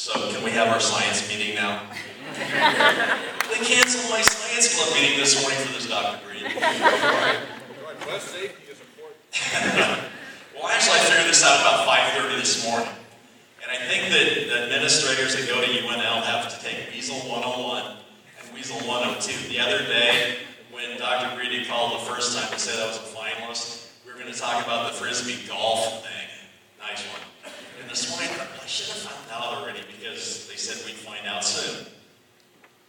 So can we have our science meeting now? They canceled my science club meeting this morning for this Dr. Green. Bus safety is important. Well, actually, I figured this out about 5:30 this morning. And I think that the administrators that go to UNL have to take Weasel 101 and Weasel 102. The other day, when Dr. Greedy called the first time to say that I was a finalist, we were going to talk about the Frisbee golf thing. Nice one. And this morning, I should have found out already because they said we'd find out soon.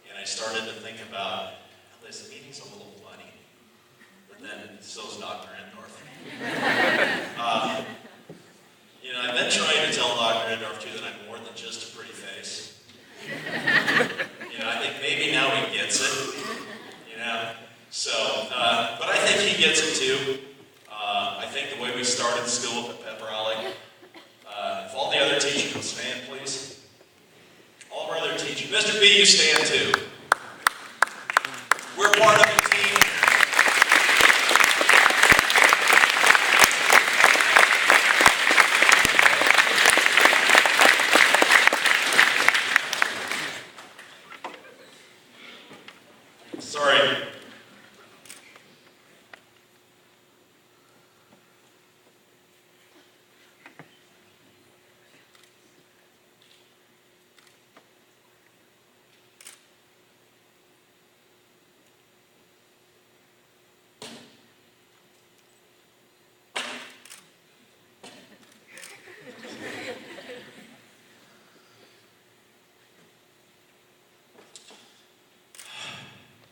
And I started to think about, well, this meeting's a little funny. But then, so's Dr. Endorf. I've been trying to tell Dr. Endorf, too, that I'm more than just a pretty face. I think maybe now he gets it. So, but I think he gets it, too. I think the way we started school at Pep Rally, if all the other teachers would stand, please. All of our other teachers. Mr. B, you stand, too. We're part of a team. Sorry.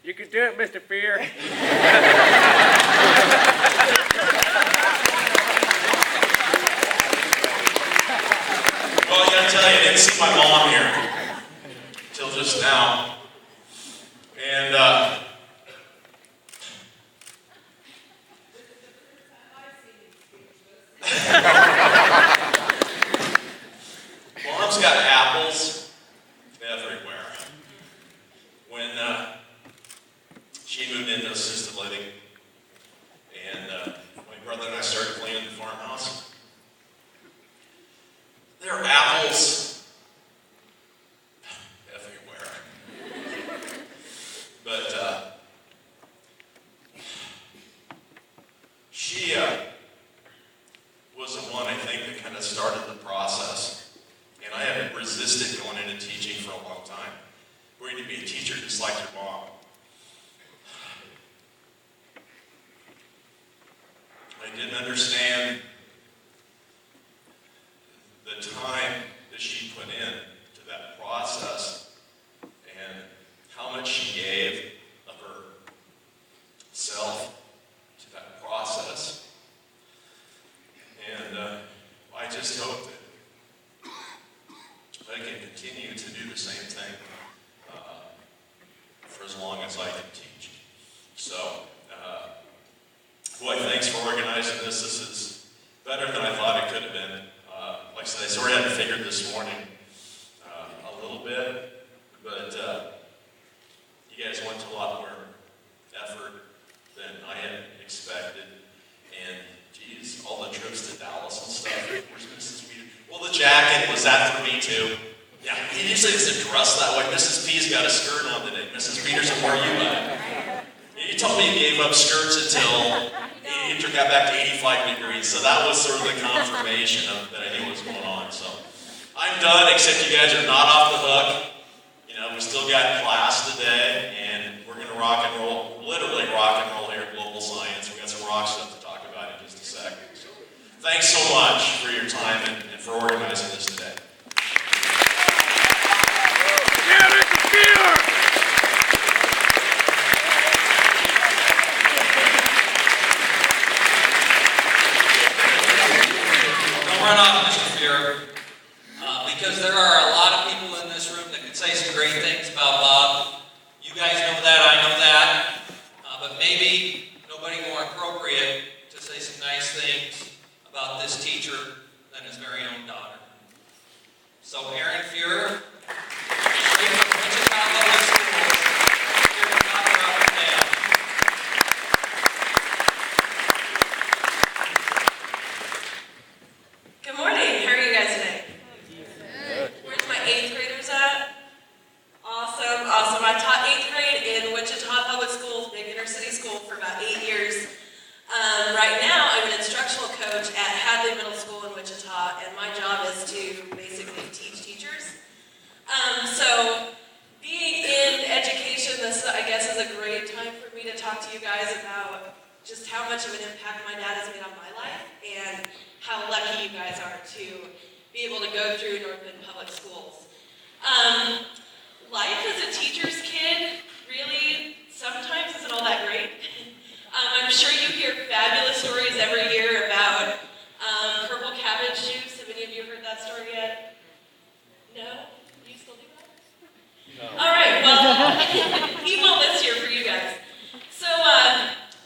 You can do it, Mr. Feurer. Well, I gotta tell you, I didn't see my mom here till just now. And, Mom's got apples everywhere. When, she moved into assisted living, and my brother and I started cleaning the farmhouse. There are apples everywhere. But she was the one, I think, that kind of started the process. And I had resisted going into teaching for a long time. Where you need to be a teacher just like your mom. I didn't understand the time that she put in to that process and how much she gave of herself to that process. And I just hope that I can continue to do the same thing for as long as I can teach. So, boy, thanks for organizing this. This is better than I thought it could have been. Like I said, I sort of had it figured this morning a little bit, but you guys went to a lot more effort than I had expected. And, geez, all the trips to Dallas and stuff. Where's Mrs. Peter? Well, the jacket, was that for me, too? Yeah, he usually doesn't dress that way. Mrs. P's got a skirt on today. Mrs. Peterson, where are you at? You told me you gave up skirts until it got back to 85 degrees, so that was sort of the confirmation that I knew what was going on. So I'm done, except you guys are not off the hook. We still got class today, and we're going to rock and roll, literally rock and roll here at Global Science. We got some rock stuff to talk about in just a second. So thanks so much for your time and for organizing this today. Run off, Mr. Feurer, because there are a lot of people in this room that could say some great things about Bob. You guys know that, I know that, but maybe nobody more appropriate to say some nice things about this teacher than his very own daughter. So Aaron Feurer, straight from Wichita Public Schools, here to talk about her dad. Good morning. How are you guys today? Where's my 8th grade now I'm an instructional coach at Hadley Middle School in Wichita, and my job is to basically teach teachers. So being in education, this I guess is a great time for me to talk to you guys about just how much of an impact my dad has made on my life and how lucky you guys are to be able to go through North Bend Public Schools. Life as a teacher's kid really sometimes isn't all that great. I'm sure you hear fabulous stories every year about purple cabbage juice. Have any of you heard that story yet? No? You still do that? No. All right, well, he will this year for you guys. So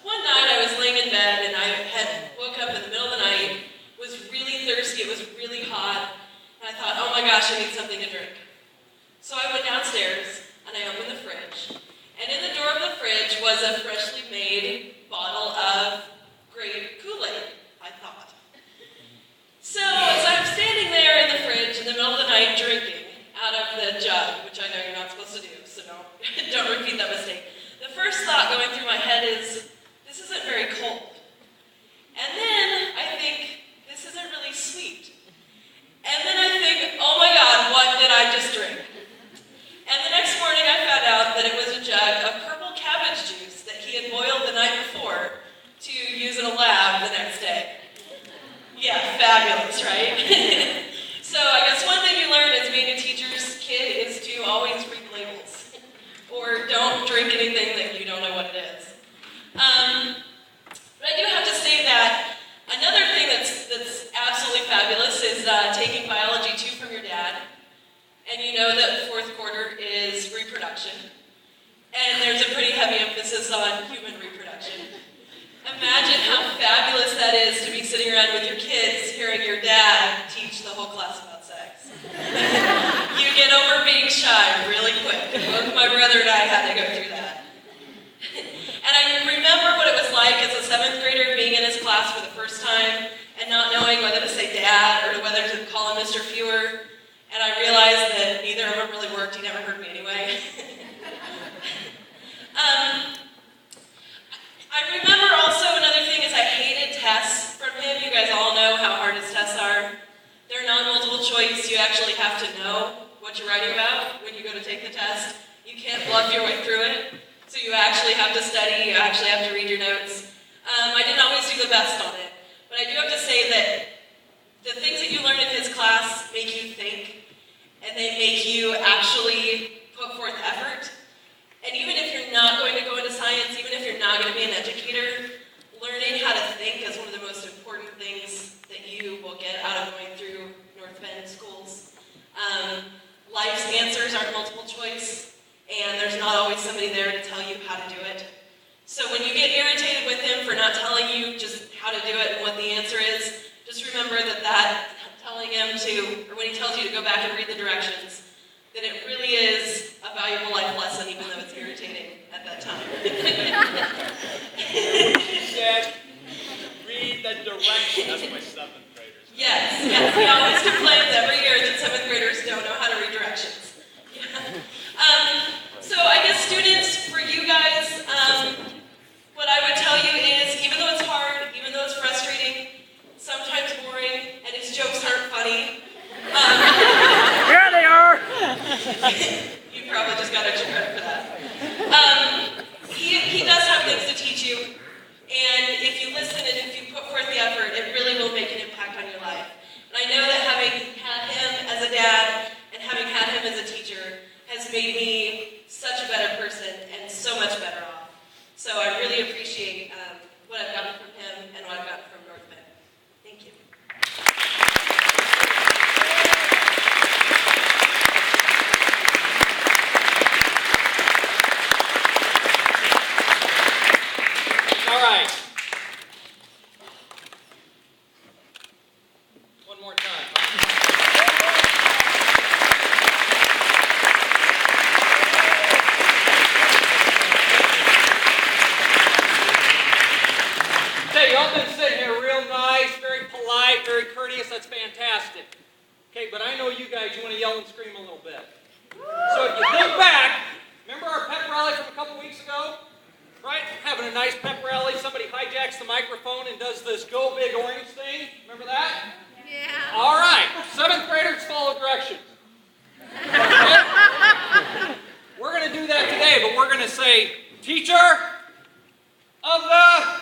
one night I was laying in bed and I had woke up in the middle of the night, was really thirsty, it was really hot, and I thought, oh my gosh, I need something to drink. So I went downstairs and I opened the fridge, and in the door of the fridge was a freshly made bottle of grape Kool-Aid, I thought. So as I'm standing there in the fridge in the middle of the night drinking out of the jug, which I know you're not supposed to do, so don't repeat that mistake. The first thought going through my head is, this isn't very cold. And then I think, this isn't really sweet. And then I think, oh my God, what did I just drink? And the next morning I found out that it was a jug of purple cabbage juice that he had boiled the night before to use in a lab the next day. Yeah, fabulous, right? So I guess one thing you learn as being a teacher's kid is to always read labels. Or don't drink anything that you don't know what it is. But I do have to say that another thing that's absolutely fabulous is taking biology 2 from your dad. And you know that fourth quarter is reproduction. And there's a pretty heavy emphasis on human reproduction. Imagine how fabulous that is to be sitting around with your kids hearing your dad teach the whole class about sex. You get over being shy really quick. Both my brother and I had to go through that. And I remember what it was like as a 7th grader being in his class for the first time and not knowing whether to say dad or whether to call him Mr. Feurer. And I realized that neither of them really worked. He never heard me anyway. I remember also another thing is I hated tests from him. You guys all know how hard his tests are. They're non-multiple choice. You actually have to know what you're writing about when you go to take the test. You can't bluff your way through it. So you actually have to study. You actually have to read your notes. I didn't always do the best on it. But I do have to say that the things that you learn in his class make you think, and they make you actually put forth effort. And even if you're not going to go into science, even if you're not going to be an educator, learning how to think is one of the most important things that you will get out of going through North Bend schools. Life's answers aren't multiple choice, and there's not always somebody there to tell you how to do it. So when you get irritated with him for not telling you just how to do it and what the answer is, just remember that telling him to, or when he tells you to go back and read the directions, that it really is a valuable life lesson, even though it's irritating at that time. Dad, read the directions. That's my 7th graders. Yes, he always complains every year that 7th graders don't know how to read directions. Yeah. So I guess students, for you guys, what I would tell you is, even though it's hard, even though it's frustrating, sometimes boring, and his jokes aren't funny. Here they are! You probably just got extra credit for that. He does have things to teach you, and if you listen and if you put forth the effort, it really will make an impact on your life. And I know that having had him as a dad and having had him as a teacher has made me such a better person and so much better off. So I really appreciate what I've gotten from him and what I've gotten from North Bend. Thank you. All right. One more time. Okay, y'all been sitting here real nice, very polite, very courteous. That's fantastic. Okay, but I know you guys, you want to yell and scream a little bit. So if you think back, remember our pep rally from a couple weeks ago? right? Having a nice pep rally. Somebody hijacks the microphone and does this go big orange thing. Remember that? Yeah. All right. 7th graders follow directions. We're going to do that today, but we're going to say, Teacher of the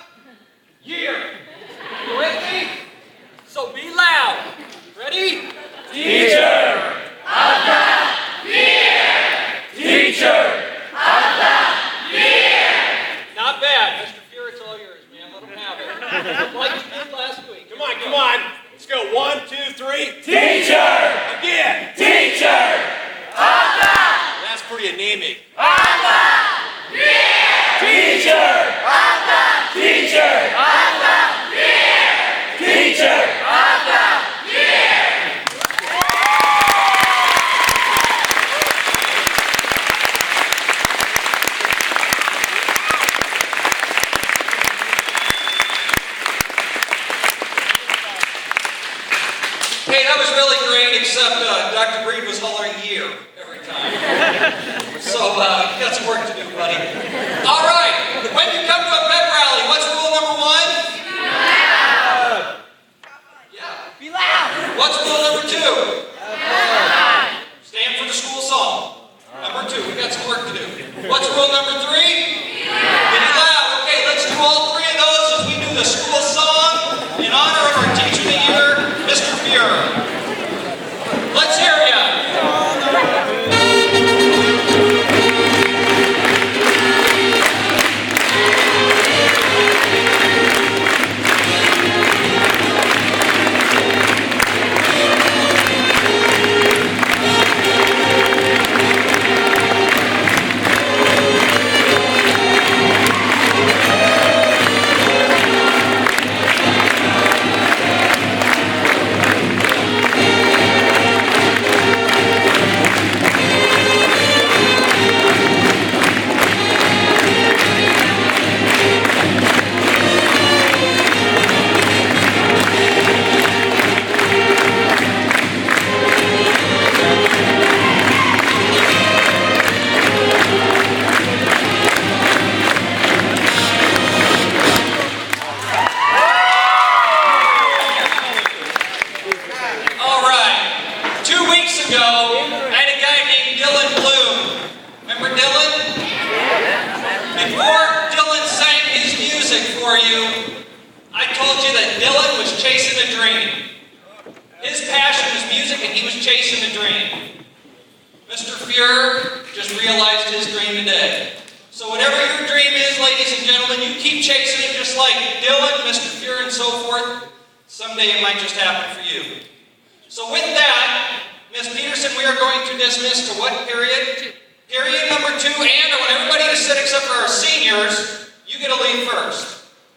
Year. You with me? So be loud. Ready? Teacher of the Year! Teacher of the Year! Not bad. Mr. Feurer, it's all yours, man. Let them have it. Like you did last week. Come on, come on. Let's go. 1, 2, 3. Teacher! Again. Teacher of the That's pretty anemic. Teacher of the Teacher of the Year! Teacher of the Year! Hey, that was really great, except Dr. Breed was hollering year every time. So, you got some work to do, buddy. All right, when you come to a pep rally, what's rule number 1? Yeah. Be loud. What's rule number 2? Stand for the school song. Number 2, we got some work to do. What's rule number 3? Be loud. Okay, let's do all 3 of those as we do the school song in honor of our Teacher of the Year, Mr. Feurer. Let's hear ya.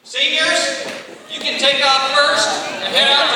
Seniors, you can take off first and head out